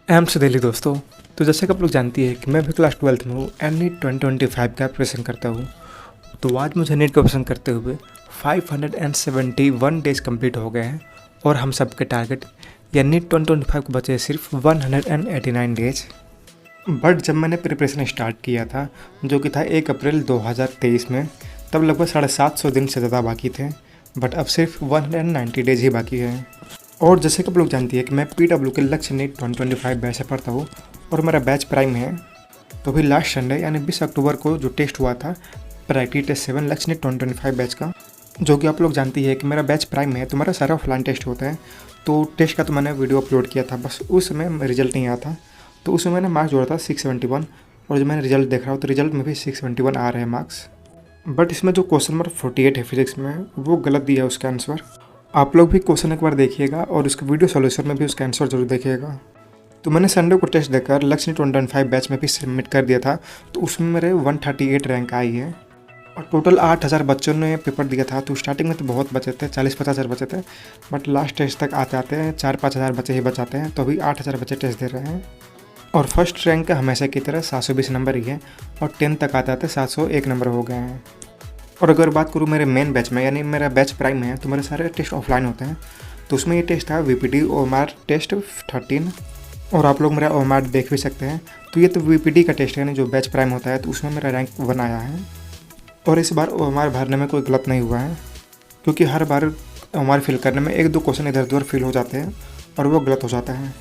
M से दिल्ली दोस्तों। तो जैसे कि आप लोग जानती है कि मैं भी क्लास 12th में हूँ एंड नीट 2025 का प्रिपरेशन करता हूँ। तो आज मुझे नीट का प्रिपरेशन करते हुए 571 डेज कंप्लीट हो गए हैं और हम सबके टारगेट या नीट 2025 को बचे सिर्फ 189 डेज। बट जब मैंने प्रिपरेशन स्टार्ट किया था जो कि था 1 अप्रैल 2023 में, तब लगभग 750 दिन से ज़्यादा बाकी थे। बट अब सिर्फ 190 डेज ही बाकी है। और जैसे कि आप लोग जानती है कि मैं PW के लक्ष्य नीट 2025 बैच से पढ़ता हूँ और मेरा बैच प्राइम है। तो अभी लास्ट संडे यानी 20 अक्टूबर को जो टेस्ट हुआ था प्रायोरिटी टेस्ट 7 लक्ष्य नीट 2025 बैच का, जो कि आप लोग जानती है कि मेरा बैच प्राइम है तो मेरा सारा ऑफलाइन टेस्ट होता है। तो टेस्ट का तो मैंने वीडियो अपलोड किया था, बस उस समय रिजल्ट नहीं आया था। तो उसमें मैंने मार्क्स जोड़ा था 671 और जब मैंने रिजल्ट देख रहा हूँ तो रिजल्ट में भी 671 आ रहे हैं मार्क्स। बट इसमें जो क्वेश्चन नंबर 48 है फिजिक्स में, वो गलत दिया है उसका आंसर। आप लोग भी क्वेश्चन एक बार देखिएगा और उसके वीडियो सॉल्यूशन में भी उसका आंसर जरूर देखिएगा। तो मैंने संडे को टेस्ट देकर लक्ष्य 2025 बैच में भी सबमिट कर दिया था, तो उसमें मेरे 138 रैंक आई है और टोटल 8000 बच्चों ने पेपर दिया था। तो स्टार्टिंग में तो बहुत बचे थे, 40-50 हज़ार बचे थे, बट लास्ट टेस्ट तक आते आते 4-5 हज़ार बच्चे ही बचाते हैं। तो अभी 8000 बच्चे टेस्ट दे रहे हैं और फर्स्ट रैंक का हमेशा की तरह 720 नंबर ही है और 10 तक आते आते 701 नंबर हो गए हैं। और अगर बात करूँ मेरे मेन बैच में यानी मेरा बैच प्राइम है तो मेरे सारे टेस्ट ऑफलाइन होते हैं। तो उसमें ये टेस्ट था VPD OMR टेस्ट 13 और आप लोग मेरा OMR देख भी सकते हैं। तो ये तो VPD का टेस्ट है यानी जो बैच प्राइम होता है, तो उसमें मेरा रैंक 1 आया है। और इस बार OMR भरने में कोई गलत नहीं हुआ है, क्योंकि हर बार OMR फिल करने में 1-2 क्वेश्चन इधर उधर फिल हो जाते हैं और वो गलत हो जाता है।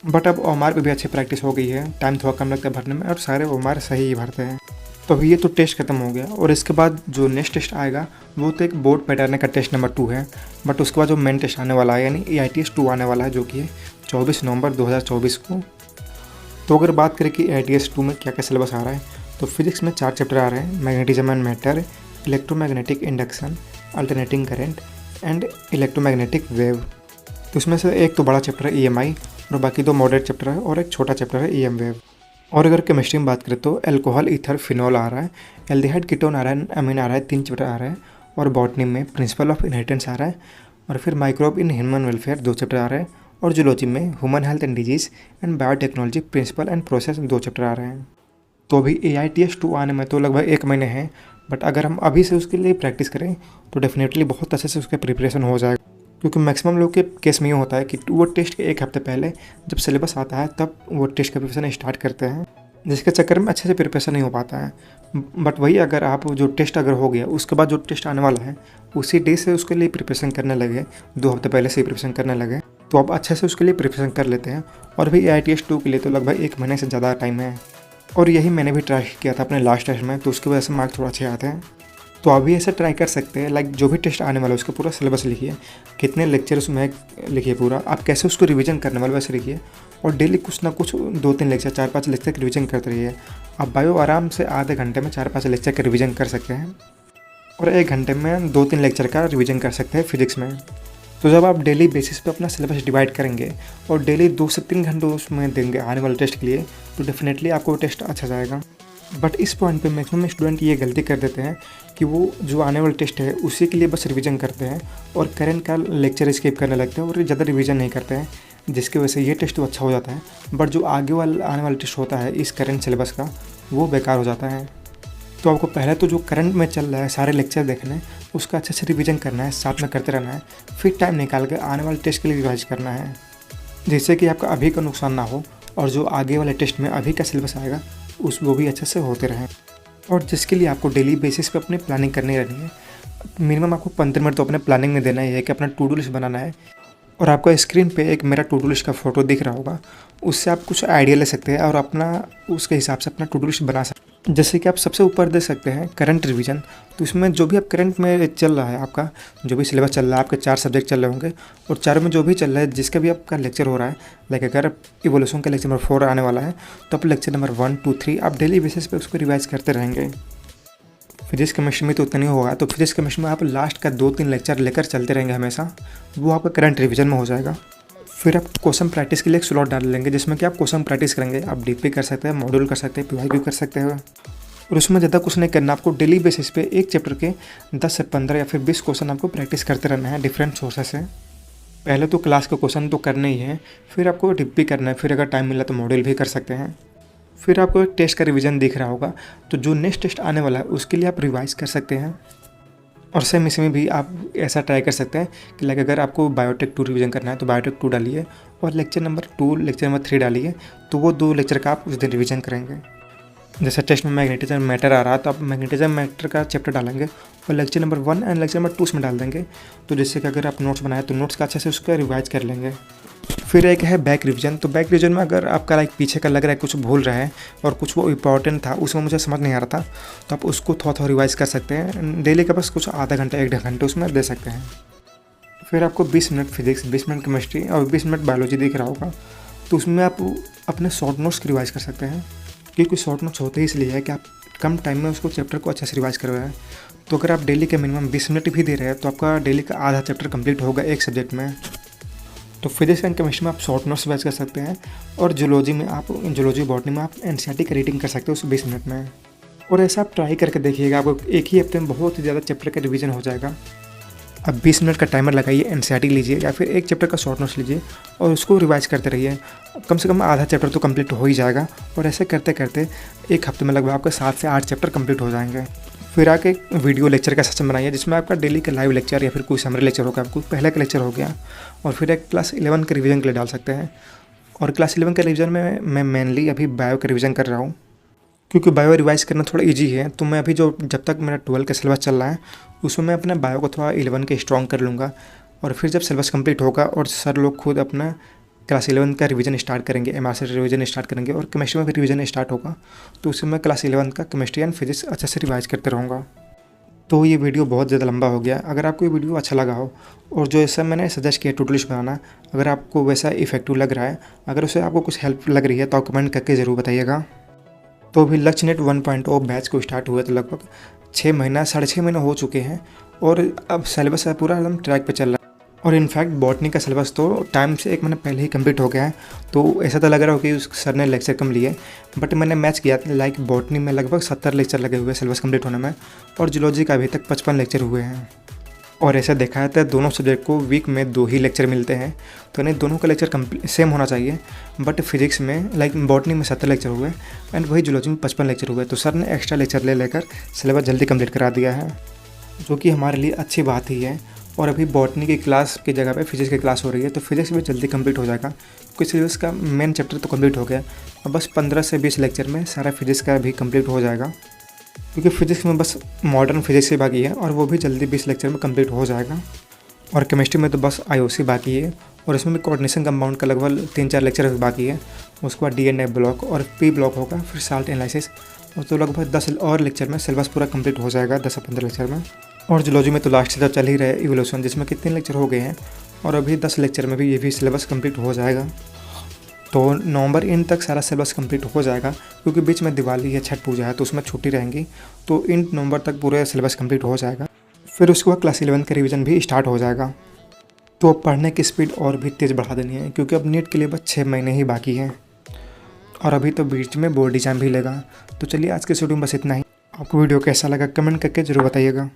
बट अब OMR पे भी अच्छी प्रैक्टिस हो गई है, टाइम थोड़ा कम लगता है भरने में और सारे OMR सही ही भरते हैं। तो अभी ये तो टेस्ट खत्म हो गया और इसके बाद जो नेक्स्ट टेस्ट आएगा वो तो एक बोर्ड पैटर्न का टेस्ट नंबर 2 है। बट उसके बाद जो मेन टेस्ट आने वाला है यानी AITS 2 आने वाला है, जो कि है 24 नवंबर 2024 को। तो अगर बात करें कि AITS 2 में क्या क्या सिलेबस आ रहा है, तो फिजिक्स में 4 चैप्टर आ रहे हैं: magnetism and matter, electromagnetic induction, alternating current and electromagnetic wave. तो उसमें से एक तो बड़ा चैप्टर है EMI और बाकी 2 मॉडरेट चैप्टर है और एक छोटा चैप्टर है EM वेव। और अगर केमिस्ट्री में बात करें तो अल्कोहल, ईथर, फिनॉल आ रहा है, एल्डिहाइड, कीटोन आ रहा है, अमीन आ रहा है, 3 चैप्टर आ रहा है। और बॉटनी में प्रिंसिपल ऑफ इनहेरिटेंस आ रहा है और फिर microbe in human welfare 2 chapter आ रहे हैं। और जूलॉजी में human health and disease and biotechnology principle and process 2 chapter आ रहे हैं। तो अभी AITS 2 आने में तो लगभग 1 महीने हैं, बट अगर हम अभी से उसके लिए प्रैक्टिस करें तो डेफिनेटली बहुत अच्छे से उसका प्रिपरेशन हो जाएगा। क्योंकि मैक्सिमम लोग के केस में ये होता है कि वो टेस्ट के 1 हफ्ते पहले जब सिलेबस आता है तब वो टेस्ट का प्रिपरेशन स्टार्ट करते हैं, जिसके चक्कर में अच्छे से प्रिपरेशन नहीं हो पाता है। बट वही अगर आप जो टेस्ट अगर हो गया उसके बाद जो टेस्ट आने वाला है उसी डे से उसके लिए प्रिपरेशन करने लगे, 2 हफ्ते पहले से ही प्रिपरेशन करने लगे, तो आप अच्छे से उसके लिए प्रिपरेशन कर लेते हैं। और भी AITS 2 के लिए तो लगभग 1 महीने से ज़्यादा टाइम है और यही मैंने भी ट्राई किया था अपने लास्ट टेस्ट में, तो उसकी वजह से मार्क्स थोड़ा अच्छे आते हैं। तो आप भी ऐसा ट्राई कर सकते हैं, लाइक जो भी टेस्ट आने वाला है उसका पूरा सिलेबस लिखिए, कितने लेक्चर उसमें लिखिए, पूरा आप कैसे उसको रिवीजन करने वाले वैसे लिखिए और डेली कुछ ना कुछ 2-3 लेक्चर 4-5 लेक्चर का रिवीजन करते रहिए। आप बायो आराम से आधे घंटे में 4-5 लेक्चर का रिवीजन कर सकते हैं और 1 घंटे में 2-3 लेक्चर का रिवीजन कर सकते हैं फिजिक्स में। तो जब आप डेली बेसिस पे अपना सिलेबस डिवाइड करेंगे और डेली 2 से 3 घंटे उसमें देंगे आने वाले टेस्ट के लिए, तो डेफिनेटली आपको टेस्ट अच्छा जाएगा। बट इस पॉइंट पे मैक्सिमम स्टूडेंट ये गलती कर देते हैं कि वो जो आने वाला टेस्ट है उसी के लिए बस रिवीजन करते हैं और करंट का लेक्चर स्किप करने लगते हैं और ज़्यादा रिवीजन नहीं करते हैं, जिसकी वजह से ये टेस्ट तो अच्छा हो जाता है बट जो आगे वाला आने वाला टेस्ट होता है इस करंट सिलेबस का वो बेकार हो जाता है। तो आपको पहले तो जो करंट में चल रहा है सारे लेक्चर देखने हैं, उसका अच्छे से रिवीजन करना है, साथ में करते रहना है, फिर टाइम निकाल के आने वाले टेस्ट के लिए रिवाइज करना है, जिससे कि आपका अभी का नुकसान ना हो और जो आगे वाले टेस्ट में अभी का सिलेबस आएगा वो भी अच्छे से होते रहें। और जिसके लिए आपको डेली बेसिस पे अपनी प्लानिंग करनी रहनी है। मिनिमम आपको 15 मिनट तो अपने प्लानिंग में देना ही है कि अपना टू डू लिस्ट बनाना है। और आपको स्क्रीन पे एक मेरा टू डू लिस्ट का फ़ोटो दिख रहा होगा, उससे आप कुछ आइडिया ले सकते हैं और अपना उसके हिसाब से अपना टू डू लिस्ट बना सकते हैं। जैसे कि आप सबसे ऊपर दे सकते हैं करंट रिवीजन, तो इसमें जो भी आप करंट में चल रहा है, आपका जो भी सिलेबस चल रहा है, आपके 4 सब्जेक्ट चल रहे होंगे और चारों में जो भी चल रहा है जिसका भी आपका लेक्चर हो रहा है, लाइक अगर इवोल्यूशन का लेक्चर नंबर 4 आने वाला है तो आप लेक्चर नंबर 1, 2, 3 आप डेली बेसिस पे उसको रिवाइज करते रहेंगे। फिजिक्स केमिस्ट्री में तो उतना नहीं होगा, तो फिजिक्स केमिस्ट्री में आप लास्ट का 2-3 लेक्चर लेकर चलते रहेंगे हमेशा, वो आपका करंट रिवीजन में हो जाएगा। फिर आप क्वेश्चन प्रैक्टिस के लिए एक स्लॉट डाल लेंगे जिसमें कि आप क्वेश्चन प्रैक्टिस करेंगे, आप डीपी कर सकते हैं, मॉड्यूल कर सकते हैं, PYQ कर सकते हैं। और उसमें ज़्यादा कुछ नहीं करना, आपको डेली बेसिस पे एक चैप्टर के 10 से 15 या फिर 20 क्वेश्चन आपको प्रैक्टिस करते रहना है डिफरेंट सोर्सेस से। पहले तो क्लास का क्वेश्चन तो करना ही है, फिर आपको टिप भी करना है, फिर अगर टाइम मिला तो मॉडल भी कर सकते हैं। फिर आपको एक टेस्ट का रिवीजन दिख रहा होगा, तो जो नेक्स्ट टेस्ट आने वाला है उसके लिए आप रिवाइज कर सकते हैं। और सेम इसमें भी आप ऐसा ट्राई कर सकते हैं कि लाइक अगर आपको बायोटेक 2 रिवीजन करना है तो बायोटेक 2 डालिए और लेक्चर नंबर 2 लेक्चर नंबर 3 डालिए, तो वो 2 लेक्चर का आप उस दिन रिवीजन करेंगे। जैसे टेस्ट में मैग्नेटिज्म मैटर आ रहा है तो आप मैग्नेटिज्म मैटर का चैप्टर डालेंगे और lecture number 1 and lecture number 2 उसमें डाल देंगे, तो जिससे कि अगर आप नोट्स बनाए तो नोट्स का अच्छे से उसका रिवाइज कर लेंगे। फिर एक है बैक रिवीजन। तो बैक रिवीजन में अगर आपका लाइक पीछे का लग रहा है कुछ भूल रहा है और कुछ वो इंपॉर्टेंट था उसमें मुझे समझ नहीं आ रहा था, तो आप उसको थोड़ा थोड़ा रिवाइज कर सकते हैं। डेली का बस कुछ आधा घंटा 1 घंटे उसमें दे सकते हैं। फिर आपको 20 मिनट फिजिक्स, 20 मिनट केमिस्ट्री और 20 मिनट बायोलॉजी दिख रहा होगा, तो उसमें आप अपने शॉर्ट नोट्स की रिवाइज कर सकते हैं, क्योंकि शॉर्ट नोट्स होते ही इसलिए है कि आप कम टाइम में उसको चैप्टर को अच्छे से रिवाइज कर रहे हैं। तो अगर आप डेली के मिनिमम 20 मिनट भी दे रहे हैं तो आपका डेली का आधा चैप्टर कंप्लीट होगा एक सब्जेक्ट में। तो फिजिक्स एंड केमिस्ट्री में आप शॉर्ट नोट्स रिवाइज कर सकते हैं और जूलॉजी में आप जूलॉजी बॉटनी में आप एनसीईआरटी की रीडिंग कर सकते हो उस 20 मिनट में। और ऐसा आप ट्राई करके देखिएगा, आपको एक ही हफ्ते में बहुत ही ज़्यादा चैप्टर का रिवीजन हो जाएगा। अब 20 मिनट का टाइमर लगाइए, एनसीईआरटी लीजिए या फिर एक चैप्टर का शॉर्ट नोट्स लीजिए और उसको रिवाइज करते रहिए। कम से कम आधा चैप्टर तो कंप्लीट हो ही जाएगा और ऐसे करते करते एक हफ्ते में लगभग आपके 7 से 8 चैप्टर कंप्लीट हो जाएंगे। फिर आके वीडियो लेक्चर का सेशन बनाइए जिसमें आपका डेली का लाइव लेक्चर या फिर कोई समरी लेक्चर होगा, कोई पहले का लेक्चर हो गया, और फिर एक क्लास 11 के रिवीजन के लिए डाल सकते हैं। और क्लास 11 के रिवीजन में मैं मेनली अभी बायो का रिवीजन कर रहा हूँ, क्योंकि बायो रिवाइज करना थोड़ा इजी है। तो मैं अभी जो जब तक मेरा 12 का सिलेबस चल रहा है उसमें मैं अपने बायो को थोड़ा 11 के स्ट्रॉन्ग कर लूँगा, और फिर जब सिलेबस कंप्लीट होगा और सर लोग खुद अपना क्लास 11 का रिवीजन स्टार्ट करेंगे, एमआर से रिवीजन स्टार्ट करेंगे और केमिस्ट्री में भी रिवीजन स्टार्ट होगा, तो उसमें मैं क्लास 11 का केमिस्ट्री एंड फिजिक्स अच्छे से रिवाइज करते रहूँगा। तो ये वीडियो बहुत ज़्यादा लंबा हो गया। अगर आपको ये वीडियो अच्छा लगा हो और जो ऐसा मैंने सजेस्ट किया टू डू लिस्ट बनाना, अगर आपको वैसा इफेक्टिव लग रहा है, अगर उससे आपको कुछ हेल्प लग रही है तो आप कमेंट करके ज़रूर बताइएगा। तो अभी लक्ष्यनेट 1.0 बैच को स्टार्ट हुए तो लगभग 6 महीना 6.5 महीने हो चुके हैं और अब सिलेबस पूरा एकदम ट्रैक पे चल रहा है। और इनफैक्ट बॉटनी का सिलेबस तो टाइम से 1 महीने पहले ही कंप्लीट हो गया है। तो ऐसा तो लग रहा हो कि उस सर ने लेक्चर कम लिए, बट मैंने मैच किया लाइक बॉटनी में लगभग 70 लेक्चर लगे हुए हैं सिलेबस कंप्लीट होने में, और जूलॉजी का अभी तक 55 लेक्चर हुए हैं। और ऐसा देखा है तो दोनों सब्जेक्ट को वीक में 2 ही लेक्चर मिलते हैं, तो नहीं दोनों का लेक्चर सेम होना चाहिए। बट फिजिक्स में लाइक बॉटनी में 70 लेक्चर हुए एंड वही जूलॉजी में 55 लेक्चर हुए, तो सर ने एक्स्ट्रा लेक्चर ले लेकर सिलेबस जल्दी कंप्लीट करा दिया है, जो कि हमारे लिए अच्छी बात ही है। और अभी बॉटनी की क्लास की जगह पे फिजिक्स की क्लास हो रही है, तो फिजिक्स भी जल्दी कंप्लीट हो जाएगा, क्योंकि सिलेबस का मेन चैप्टर तो कंप्लीट हो गया। अब बस 15 से 20 लेक्चर में सारा फिजिक्स का भी कंप्लीट हो जाएगा, क्योंकि फिजिक्स में बस मॉडर्न फिजिक्स ही बाकी है और वो भी जल्दी 20 लेक्चर में कंप्लीट हो जाएगा। और केमिस्ट्री में तो बस आईओसी बाकी है और इसमें भी कोऑर्डिनेशन कंपाउंड का लगभग 3-4 लेक्चर बाकी है। उसके बाद डीएनए ब्लॉक और पी ब्लॉक होगा, फिर साल्ट एनालिसिस, और तो लगभग 10 और लेक्चर में सिलेबस पूरा कंप्लीट हो जाएगा, 10 से 15 लेक्चर में। और जूलॉजी में तो लास्ट से जब चल ही रहे इवोल्यूशन, जिसमें कि 3 लेक्चर हो गए हैं और अभी 10 लेक्चर में भी ये भी सिलेबस कंप्लीट हो जाएगा। तो नवंबर एंड तक सारा सिलेबस कंप्लीट हो जाएगा, क्योंकि बीच में दिवाली है, छठ पूजा है, तो उसमें छुट्टी रहेंगी, तो एंड नवंबर तक पूरा सिलेबस कंप्लीट हो जाएगा। फिर उसके बाद क्लास 11 का रिवीजन भी स्टार्ट हो जाएगा। तो अब पढ़ने की स्पीड और भी तेज़ बढ़ा देनी है, क्योंकि अब नीट के लिए बस 6 महीने ही बाकी हैं और अभी तो बीच में बोर्ड एग्जाम भी लेगा। तो चलिए आज के वीडियो में बस इतना ही। आपको वीडियो कैसा लगा कमेंट करके ज़रूर बताइएगा।